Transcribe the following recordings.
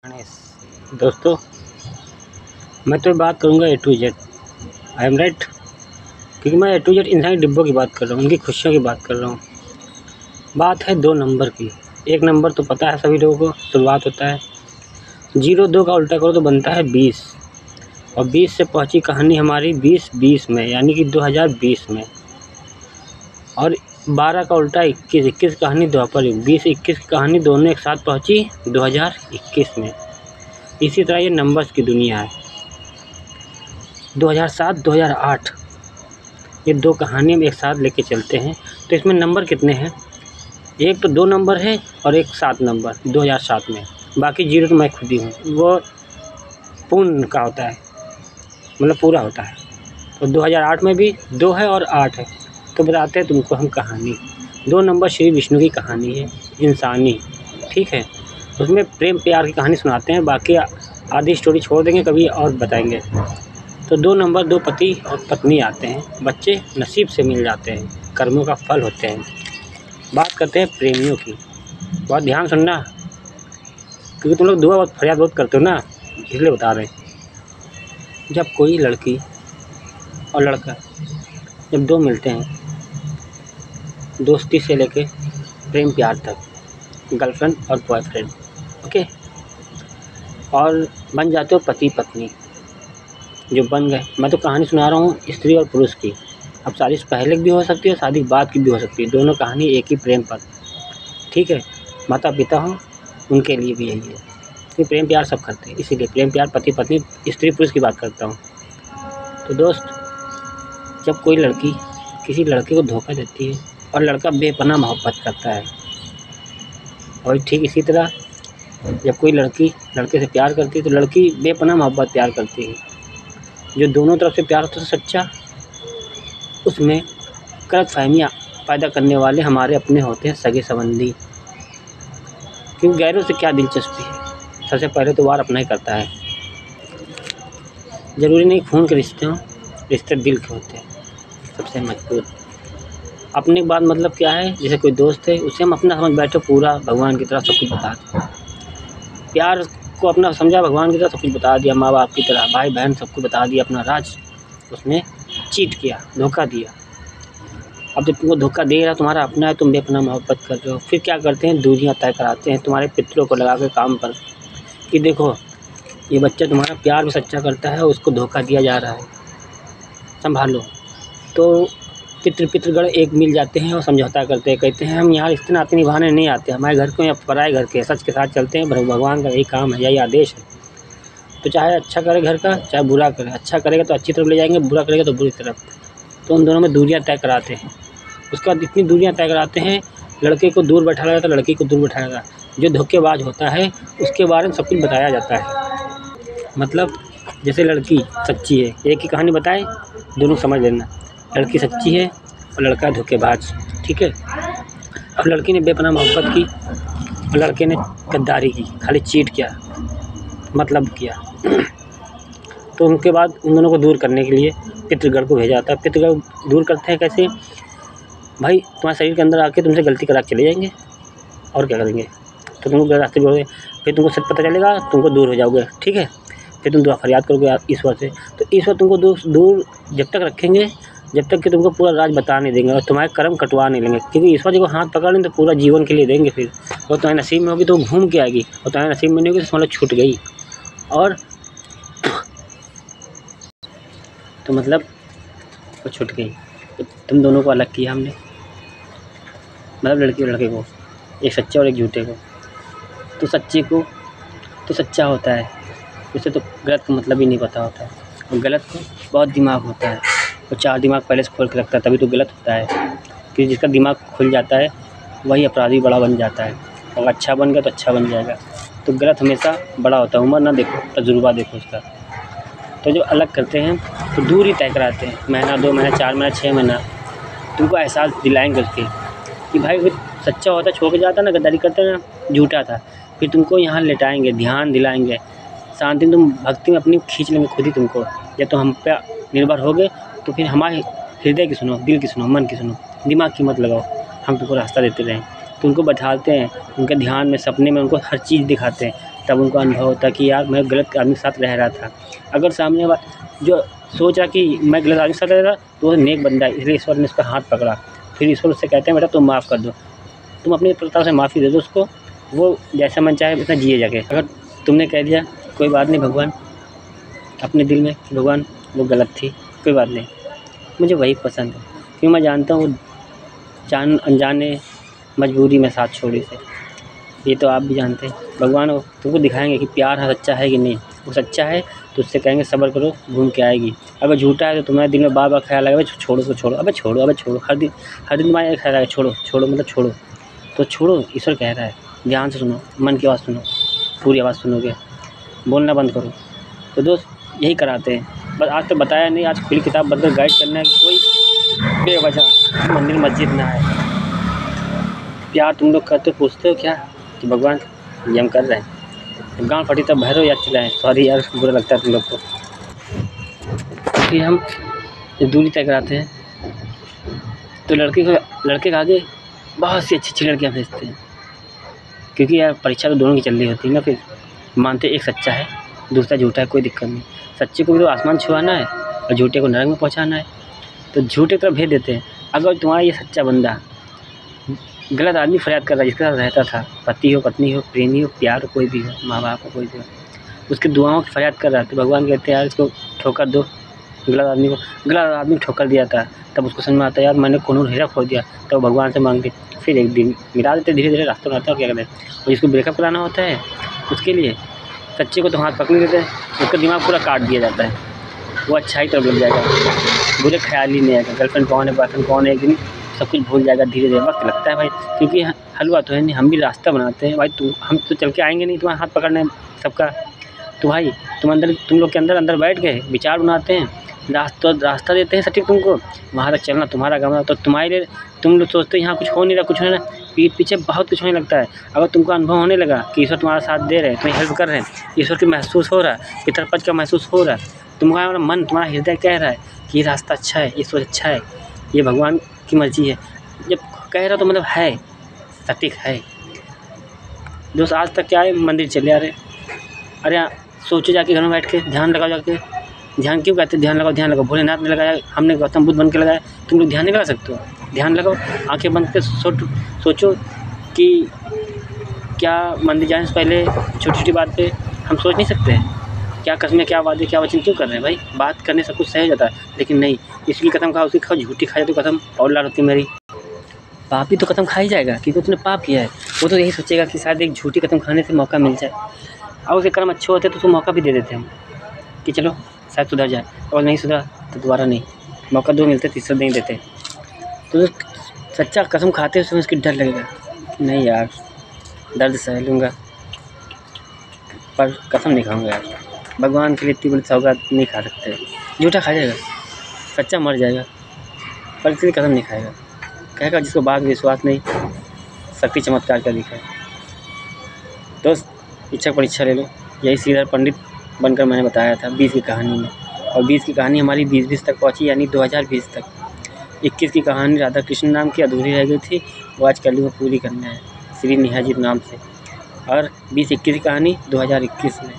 दोस्तों, मैं तो बात करूंगा A to Z. I am right, क्योंकि मैं ए टू जेड इंसानी डिब्बों की बात कर रहा हूँ, उनकी खुशियों की बात कर रहा हूँ। बात है 2 नंबर की। 1 नंबर तो पता है सभी लोगों को, शुरुआत होता है 0-2 का उल्टा करो तो बनता है 20, और 20 से पहुँची कहानी हमारी 20-20 में, यानी कि 2020 में। और 12 का उल्टा 21 कहानी द्वापर युग, 20-21 की कहानी दोनों एक साथ पहुँची 2021 में। इसी तरह ये नंबर्स की दुनिया है। 2007-2008 ये 2 कहानी हम एक साथ लेके चलते हैं। तो इसमें नंबर कितने हैं? एक तो 2 नंबर है और एक 7 नंबर 2007 में। बाकी 0 तो मैं खुद ही हूँ, वो पूर्ण का होता है, मतलब पूरा होता है। तो 2008 में भी 2 है और 8 है। तो बताते हैं तुमको हम कहानी। 2 नंबर श्री विष्णु की कहानी है, इंसानी, ठीक है। उसमें प्रेम प्यार की कहानी सुनाते हैं, बाकी आधी स्टोरी छोड़ देंगे, कभी और बताएंगे। तो 2 नंबर 2 पति और पत्नी आते हैं, बच्चे नसीब से मिल जाते हैं, कर्मों का फल होते हैं। बात करते हैं प्रेमियों की। बहुत ध्यान सुनना, क्योंकि तुम लोग दुआ बहुत फरियाद बहुत करते हो ना, इसलिए बता रहे हैं। जब कोई लड़की और लड़का जब 2 मिलते हैं, दोस्ती से लेके प्रेम प्यार तक, गर्लफ्रेंड और बॉयफ्रेंड, ओके, और बन जाते हो पति पत्नी, जो बन गए। मैं तो कहानी सुना रहा हूँ स्त्री और पुरुष की। अब शादी से पहले भी हो सकती है, शादी के बाद की भी हो सकती है, दोनों कहानी एक ही प्रेम पर, ठीक है। माता पिता हो उनके लिए भी यही है कि प्रेम प्यार सब करते हैं, इसीलिए प्रेम प्यार पति पत्नी स्त्री पुरुष की बात करता हूँ। तो दोस्त, जब कोई लड़की किसी लड़के को धोखा देती है और लड़का बेपनाह मोहब्बत करता है, और ठीक इसी तरह जब कोई लड़की लड़के से प्यार करती है तो लड़की बेपनाह मोहब्बत प्यार करती है। जो दोनों तरफ से प्यार होता है सच्चा, उसमें गलतफहमियाँ पैदा करने वाले हमारे अपने होते हैं सगे संबंधी। क्योंकि गैरों से क्या दिलचस्पी है, सबसे पहले तो वार अपना ही करता है। ज़रूरी नहीं खून के रिश्ते हों, रिश्ते दिल के होते हैं सबसे मजबूत। अपने बात मतलब क्या है, जैसे कोई दोस्त है उसे हम अपना समझ बैठे, पूरा भगवान की तरह सब कुछ बता दें। प्यार को अपना समझा, भगवान की तरह सब कुछ बता दिया, माँ बाप की तरह, भाई बहन सबको बता दिया अपना राज। उसने चीट किया, धोखा दिया। अब जब तुमको धोखा दे रहा, तुम्हारा अपना है, तुम बेपनाह मोहब्बत कर रहे हो, फिर क्या करते हैं, दूरियां तय कराते हैं तुम्हारे पितरों को लगा के काम पर, कि देखो ये बच्चा तुम्हारा प्यार भी सच्चा करता है, उसको धोखा दिया जा रहा है, संभालो। तो पितृगण एक मिल जाते हैं और समझौता करते हैं, कहते हैं हम यहाँ रिश्ते नाते निभाने नहीं आते, हमारे घर को या पराए घर के, सच के साथ चलते हैं, भगवान का यही काम है, यही आदेश है। तो चाहे अच्छा करे घर का, चाहे बुरा करे, अच्छा करेगा तो अच्छी तरफ ले जाएंगे, बुरा करेगा तो बुरी तरफ। तो उन दोनों में दूरियां तय कराते हैं। उसके बाद इतनी दूरियां तय कराते हैं, लड़के को दूर बैठाया जाता है, लड़की को दूर बैठाया जाता है। जो धोखेबाज होता है उसके बारे में सब कुछ बताया जाता है। मतलब जैसे लड़की सच्ची है, एक ही कहानी बताए, दोनों समझ लेना। लड़की सच्ची है और लड़का धोखेबाज, ठीक है। अब लड़की ने बेपनाह मोहब्बत की और लड़के ने गद्दारी की, खाली चीट किया, मतलब किया। तो उनके बाद उन दोनों को दूर करने के लिए पितृगण को भेजा जाता है। पितृगण दूर करते हैं कैसे? भाई तुम्हारे शरीर के अंदर आके तुमसे गलती करा के चले जाएंगे, और क्या करेंगे। तो तुमको गलत रास्ते पे, फिर तुमको सच पता चलेगा, तुमको दूर हो जाओगे, ठीक है। फिर तुम दुआ फरियाद करोगे ईश्वर से, तो ईश्वर तुमको दूर जब तक रखेंगे जब तक कि तुमको पूरा राज बता नहीं देंगे और तुम्हारे कर्म कटवा नहीं लेंगे। क्योंकि ईश्वर जी को हाथ पकड़ लें तो पूरा जीवन के लिए देंगे। फिर और तुम्हारे नसीब में होगी तो घूम के आएगी, और तुम्हारे नसीब में नहीं होगी तो समझ लो छूट गई। और तो मतलब वो छूट गई। तो तुम दोनों को अलग किया हमने, मतलब लड़की और लड़के को, एक सच्चे और एक झूठे को। तो सच्चे को तो सच्चा होता है, उसे तो गलत का मतलब ही नहीं पता होता है, और गलत को बहुत दिमाग होता है, वो 4 दिमाग पहले से खोल के रखता है, तभी तो गलत होता है। क्योंकि जिसका दिमाग खुल जाता है वही अपराधी बड़ा बन जाता है, और अच्छा बन गया तो अच्छा बन जाएगा। तो गलत हमेशा बड़ा होता है, उम्र ना देखो, तजुर्बा देखो उसका। तो जो अलग करते हैं तो दूर ही तय कराते हैं, महीना 2 महीना 4 महीना 6 महीना, तुमको एहसास दिलाएंगे उसके कि भाई वो सच्चा होता, छोड़ के जाता ना, गद्दारी करता ना, झूठा था। फिर तुमको यहाँ लेटाएंगे, ध्यान दिलाएंगे, शांति में तुम भक्ति में अपनी खींच लेंगे खुद ही तुमको। जब तुम हम पे निर्भर होगे तो फिर हमारे हृदय की सुनो, दिल की सुनो, मन की सुनो, दिमाग की मत लगाओ। हम तुमको रास्ता देते रहें, तो उनको बैठाते हैं, उनके ध्यान में, सपने में उनको हर चीज़ दिखाते हैं तब उनको अनुभव होता कि यार मैं गलत आदमी के साथ रह रहा था। अगर सामने वाला जो सोच रहा कि मैं गलत आदमी के साथ रह रहा, तो वो नेक बंदा है, इसलिए ईश्वर ने उसका हाथ पकड़ा। फिर ईश्वर उससे कहते हैं बेटा तुम माफ़ कर दो, तुम अपनी प्रताप से माफ़ी दे दो उसको, वो जैसा मन चाहे वैसा जिए जाके। अगर तुमने कह दिया कोई बात नहीं भगवान अपने दिल में कि भगवान वो गलत थी, कोई बात नहीं, मुझे वही पसंद है, क्योंकि मैं जानता हूँ जान अनजाने मजबूरी में साथ छोड़ी से। ये तो आप भी जानते हैं, भगवान वो तुमको दिखाएंगे कि प्यार है सच्चा है कि नहीं। वो सच्चा है तो उससे कहेंगे सब्र करो, घूम के आएगी। अगर झूठा है तो तुम्हारे दिल में बार बार ख्याल आएगा छोड़ो उसको, छोड़ो, अबे छोड़ो, अबे छोड़ो, हर दिन तुम्हारा एक ख्याल आएगा छोड़ो छोड़ो, मतलब छोड़ो। तो छोड़ो, ईश्वर कह रहा है, ध्यान से सुनो, मन की आवाज़ सुनो, पूरी आवाज़ सुनोगे, बोलना बंद करो। तो दोस्त यही कराते हैं, बस आज तो बताया नहीं, आज खुली किताब बंद कर गाइड करना है कि कोई बेवजह मंदिर मस्जिद ना आए। प्यार तुम लोग करते पूछते हो क्या कि भगवान ये हम कर रहे हैं, गाँव फटी तब भैरव याद चिल्लाएं, सॉरी यार बुरा लगता है तुम लोग को। फिर हम जब दूरी तय कराते हैं तो लड़के के आगे बहुत सी अच्छी अच्छी लड़कियाँ भेजते हैं, क्योंकि यार परीक्षा तो दोनों की चल रही होती है ना। फिर मानते एक सच्चा है दूसरा झूठा है, कोई दिक्कत नहीं, सच्चे को भी तो आसमान छुआना है और झूठे को नरक में पहुँचाना है, तो झूठे तरफ भेज देते हैं। अगर तुम्हारा ये सच्चा बंदा गलत आदमी फरियाद कर रहा है, जिसके साथ रहता था, पति हो, पत्नी हो, प्रेमी हो, प्यार हो, कोई भी हो, माँ बाप हो, कोई भी हो, उसकी दुआओं की फरियाद कर रहा है, तो भगवान कहते हैं यार इसको ठोकर दो। गलत आदमी को ठोकर दिया था, तब उसको समझ में आता है यार मैंने कौन हीरा खो दिया, तो भगवान से मांगते, फिर एक दिन मिला देते, धीरे धीरे रास्ता बनाते हैं। और क्या करते हैं, और जिसको ब्रेकअप कराना होता है उसके लिए सच्चे को तो हाथ पकड़ लेते हैं, उसका दिमाग पूरा काट दिया जाता है, वो अच्छाई तरफ लग जाएगा, बुरे ख्याल ही नहीं आएगा, गर्लफ्रेंड कौन है बॉयफ्रेंड कौन है, एक दिन सब कुछ भूल जाएगा। धीरे धीरे वक्त लगता है भाई, क्योंकि हलवा तो है नहीं, हम भी रास्ता बनाते हैं भाई। हम तो चल के आएंगे नहीं तुम्हारा हाथ पकड़ने सबका, तो भाई तुम लोग के अंदर बैठ गए, विचार बनाते हैं, रास्ता देते हैं सटीक तुमको, वहाँ तक चलना तुम्हारा काम है। तो तुम्हारे लिए तुम लोग सोचते हो यहाँ कुछ हो नहीं रहा, कुछ नहीं रहा, पीठ पीछे बहुत कुछ होने लगता है। अगर तुमको अनुभव होने लगा कि ईश्वर तुम्हारा साथ दे रहे हैं, तुम्हें हेल्प कर रहे हैं, ईश्वर की महसूस हो रहा है, पितरपक्ष का महसूस हो रहा है, तुम्हारा मन, तुम्हारा हृदय कह रहा है कि ये रास्ता अच्छा है, ये सोच अच्छा है, ये भगवान की मर्जी है, जब कह रहा तो मतलब है, सटीक है। दोस्त आज तक क्या है, मंदिर चले आ रहे, अरे सोचो जाके घर में बैठ के ध्यान लगाओ, जाके ध्यान क्यों कहते हैं, ध्यान लगाओ, भोलेनाथ ने लगाया, हमने गौतम बुद्ध बन के लगाया, तुम लोग ध्यान नहीं लगा सकते हो? ध्यान लगाओ, आंखें बंद कर सोचो कि क्या मंदिर जाने से पहले छोटी छोटी बात पे हम सोच नहीं सकते हैं, क्या कसमें, क्या वादे, क्या वचन क्यों कर रहे हैं भाई? बात करने से कुछ सही जाता है, लेकिन नहीं, इसकी कसम खाओ, उसकी खाओ, झूठी खाए तो कसम और लाल होती मेरी, पापी तो कसम खा ही जाएगा क्योंकि उसने पाप किया है। वो तो यही सोचेगा कि शायद एक झूठी कसम खाने से मौका मिल जाए, और उसके कर्म अच्छे होते तो उसको मौका भी दे देते हम कि चलो शायद सुधर जाए, और नहीं सुधरा तो दोबारा नहीं, मौका दो मिलते, तीसरा नहीं देते। तो सच्चा कसम खाते समय उसकी डर लगेगा कि नहीं यार दर्द सह लूँगा पर कसम नहीं खाऊँगा यार, भगवान के लिए इतनी बड़ी सौगात नहीं खा सकते। झूठा खा जाएगा, सच्चा मर जाएगा, पर इसलिए कसम नहीं खाएगा, कहेगा जिसको बात विश्वास नहीं, शक्ति चमत्कार का दिखा है। दोस्त इच्छा परीक्षा ले लो, यही श्रीधर पंडित बनकर मैंने बताया था 20 की कहानी में, और 20 की कहानी हमारी 20 तक पहुंची, यानी 2020 तक। 21 की कहानी राधा कृष्ण नाम की अधूरी रह गई थी, वो आज कल में पूरी करना है श्री निहाजित नाम से। और 20-21 की कहानी 2021 में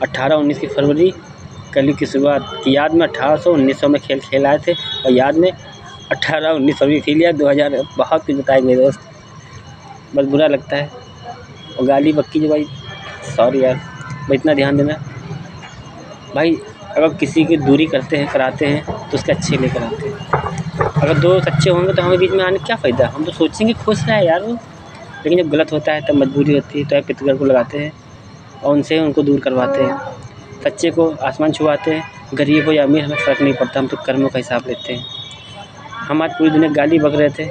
18-19 की फरवरी कलयुग की शुरुआत की याद में 1800-1900 में खेल आए थे, और याद में 18-19 भी फील लिया 2000 बहुत कुछ बताए मेरे दोस्त, बस बुरा लगता है और गाली बक्की जो भाई, सॉरी यार भाई, इतना ध्यान देना भाई। अगर किसी की दूरी कराते हैं तो उसके अच्छे लेकर आते हैं। अगर दो सच्चे होंगे तो हमें बीच में आने क्या फ़ायदा, हम तो सोचेंगे खुश रहे यार वो, लेकिन जब गलत होता है तब मजबूरी होती है, तो एक पितगर को लगाते हैं और उनसे उनको दूर करवाते हैं। सच्चे को आसमान छुआते हैं, गरीब हो या अमीर हमें फ़र्क नहीं पड़ता, हम तो कर्मों का हिसाब लेते हैं। हम आज पूरी दुनिया गाली बक रहे थे,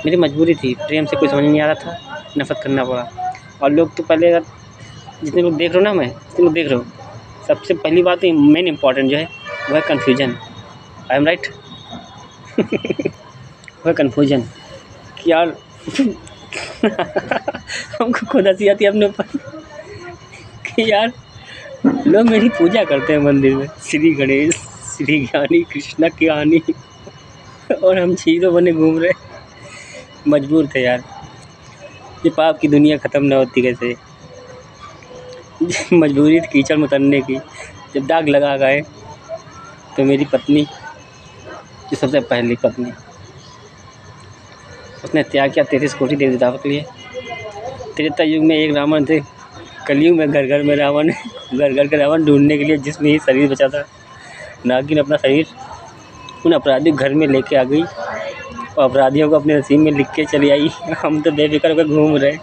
मेरी मजबूरी थी, प्रेम से कोई समझ नहीं आ रहा था, नफ़रत करना पड़ा। और लोग तो पहले जितने लोग देख रहे हो ना, मैं जितने लोग देख रहे हो, सबसे पहली बात तो मेन इम्पॉर्टेंट जो है वो है कन्फ्यूजन। I am right? वो है कन्फ्यूजन कि यार हमको खुद हंसी आती है अपने ऊपर कि यार लोग मेरी पूजा करते हैं मंदिर में, श्री गणेश, श्री ज्ञानी, कृष्णा की कहानी, और हम चीज़ों बने घूम रहे। मजबूर थे यार, ये पाप की दुनिया ख़त्म ना होती कैसे। मजबूरी थी कीचड़ में उतरने की। जब दाग लगा गए तो मेरी पत्नी, जो सबसे पहली पत्नी, उसने त्याग किया 33 कोटि देवी देवताओं के लिए। त्रेता युग में एक रावण थे, कलयुग में घर घर में रावण, घर घर के रावण ढूंढने के लिए जिसमें ही शरीर बचा था। नागिन अपना शरीर उन अपराधियों घर में लेके आ गई और अपराधियों को अपने नसीब में लिख के चली आई। हम तो बेफिक्र होकर घूम रहे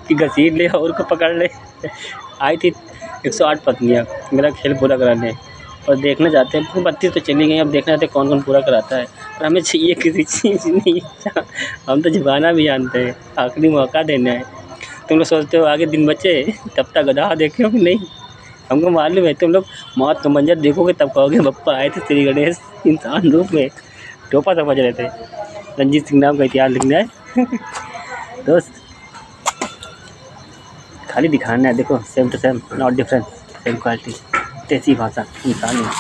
कि घसीट ले और को पकड़ ले। आई थी 108 पत्नियाँ मेरा खेल पूरा कराने, और देखना चाहते हैं 32 तो चली गई, अब देखना चाहते कौन कौन पूरा कराता है। पर हमें चाहिए किसी चीज़ नहीं, हम तो झुकाना भी जानते हैं, आखिरी मौका देना है। तुम लोग सोचते हो आगे दिन बचे तब तक गधा देखे हो कि नहीं, हमको मालूम है। तुम लोग मौत का मंजर देखोगे तब कहोगे बप्पा आए थे श्री गणेश इंसान रूप में, टोपा समझ रहे थे। रंजीत सिंह नाम का इतिहास लिखना है। दोस्त खाली दिखाना है, देखो same to same, not different, same quality, देसी भाषा, इंसान है।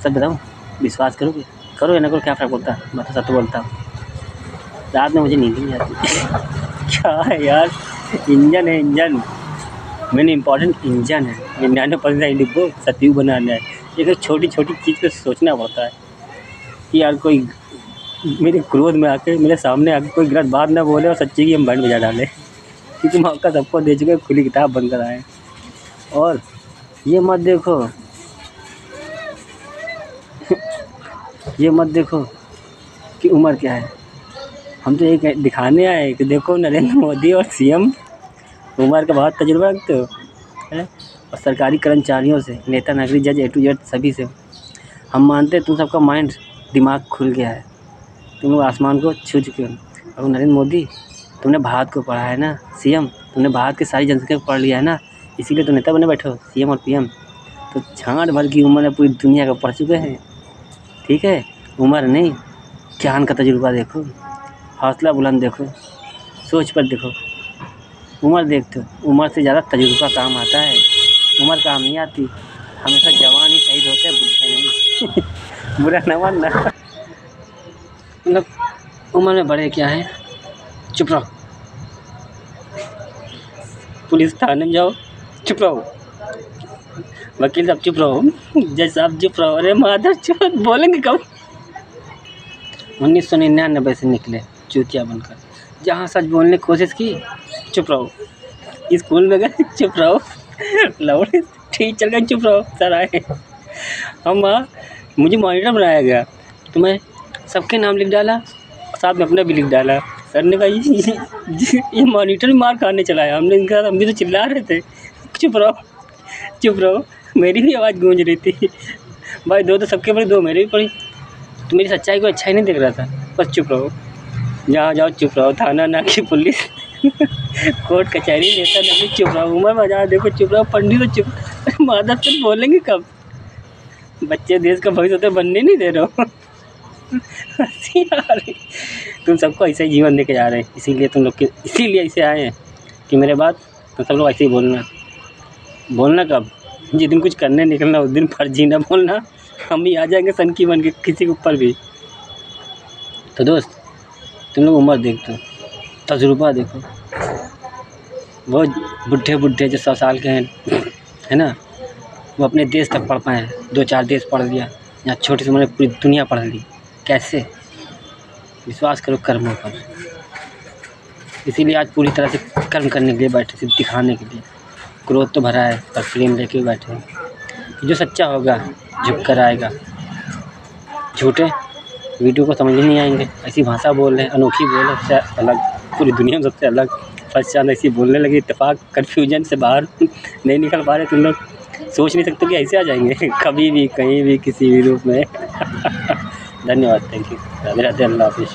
सब बताऊँ, विश्वास करोगे, करो या ना करो, क्या फ़र्क पड़ता है, मैं तो सच बोलता हूँ। रात में मुझे नींद नहीं आती। क्या है यार, इंजन है इंजन, मैंने इम्पोर्टेंट इंजन है। 99% डिब्बो सतयुग बनाना है। एक छोटी छोटी चीज़ को सोचना पड़ता है कि यार कोई मेरे क्रोध में आके मेरे सामने आके कोई गलत बात ना बोले और सच्ची की हम बैंड बजा डाले, क्योंकि मौका सबको दे चुके, खुली किताब बंद कर आए। और ये मत देखो ये मत देखो कि उम्र क्या है, हम तो एक दिखाने आए कि देखो नरेंद्र मोदी और सीएम उम्र का बहुत तजुर्बा रखते हो है। और सरकारी कर्मचारियों से, नेता, नागरिक, जज, A to Z सभी से हम मानते हैं तुम सबका माइंड, दिमाग खुल गया है, तुम लोग आसमान को छू चुके हो। और नरेंद्र मोदी, तुमने भारत को पढ़ा है ना, सीएम तुमने भारत की सारी जनसंख्या को पढ़ लिया है ना, इसीलिए तो नेता बने बैठे हो, सीएम और पीएम। तो छांट भर की उम्र में पूरी दुनिया को पढ़ चुके हैं, ठीक है। उम्र नहीं, ज्ञान का तजुर्बा देखो, हौसला बुलंद देखो, सोच पर देखो। उम्र देखते हो, उम्र से ज़्यादा तजुर्बा काम आता है, उम्र काम नहीं आती। हमेशा जवान ही शहीद होते हैं, बुढ़े नहीं। बुरा न मानना, मतलब उम्र में बड़े क्या है, चुप रहो। पुलिस थाने में जाओ, चुप रहो। वकील साहब चुप रहो, जज साहब चुप रहो। अरे माधर चुप, बोलेंगे कब। 1999 से निकले चूतिया बनकर, जहाँ सच बोलने की कोशिश की, चुप रहो। स्कूल में गए, चुप रहो। लौड़े टीचर गए, चुप रहो। सर आए, हम मुझे मॉनिटर बनाया गया, तो मैं सबके नाम लिख डाला, साथ में अपना भी लिख डाला। सर ने कहा ये मॉनिटर भी मार खाने चला है। हमने इनके साथ, हम भी तो चिल्ला रहे थे, चुप रहो चुप रहो। मेरी भी आवाज़ गूंज रही थी भाई, दो तो सबके पड़ी, दो मेरी भी पड़ी। तो मेरी सच्चाई को अच्छा ही नहीं दिख रहा था, बस चुप रहो, जहाँ जाओ चुप रहो। थाना ना की पुलिस, कोर्ट कचहरी, नेता नहीं, चुप रहो। उम्र में जहाँ देखो चुप रहो, पंडित तो चुप। माधव से बोलेंगे कब, बच्चे देश का भविष्य होते बनने नहीं दे रहे हो। हंसी आ रही। तुम सबको ऐसे ही जीवन देके जा रहे हैं, इसीलिए तुम लोग इसीलिए ऐसे आए हैं कि मेरे बाद तो सब लोग ऐसे ही बोलना कब, जिस दिन कुछ करने निकलना उस दिन फर्जी ना बोलना। हम ही आ जाएंगे सनकी बन के किसी के ऊपर भी। तो दोस्त, तुम लोग उम्र देखते हो, तजुर्बा देखो। वो बुढ़े जो 100 साल के हैं, है ना, वो अपने देश तक पढ़ पाए, 2-4 देश पढ़ लिया, यहाँ छोटी सी उम्र में पूरी दुनिया पढ़ ली। कैसे? विश्वास करो कर्मों पर। इसीलिए आज पूरी तरह से कर्म करने के लिए बैठे, सिर्फ दिखाने के लिए। क्रोध तो भरा है पर प्रेम लेके बैठे हैं। जो सच्चा होगा झुक कर आएगा, झूठे वीडियो को समझ नहीं आएंगे। ऐसी भाषा बोल रहे हैं, अनोखी बोल रहे, सबसे अलग, पूरी दुनिया में सबसे अलग। फर्स्ट चांद ऐसी बोलने लगी, इत्तेफाक, कन्फ्यूजन से बाहर नहीं निकल पा रहे। तुम लोग सोच नहीं सकते कि ऐसे आ जाएंगे कभी भी, कहीं भी, किसी भी रूप में। धन्यवाद, थैंक यू, राधे राधे, अल्लाह हाफिज़।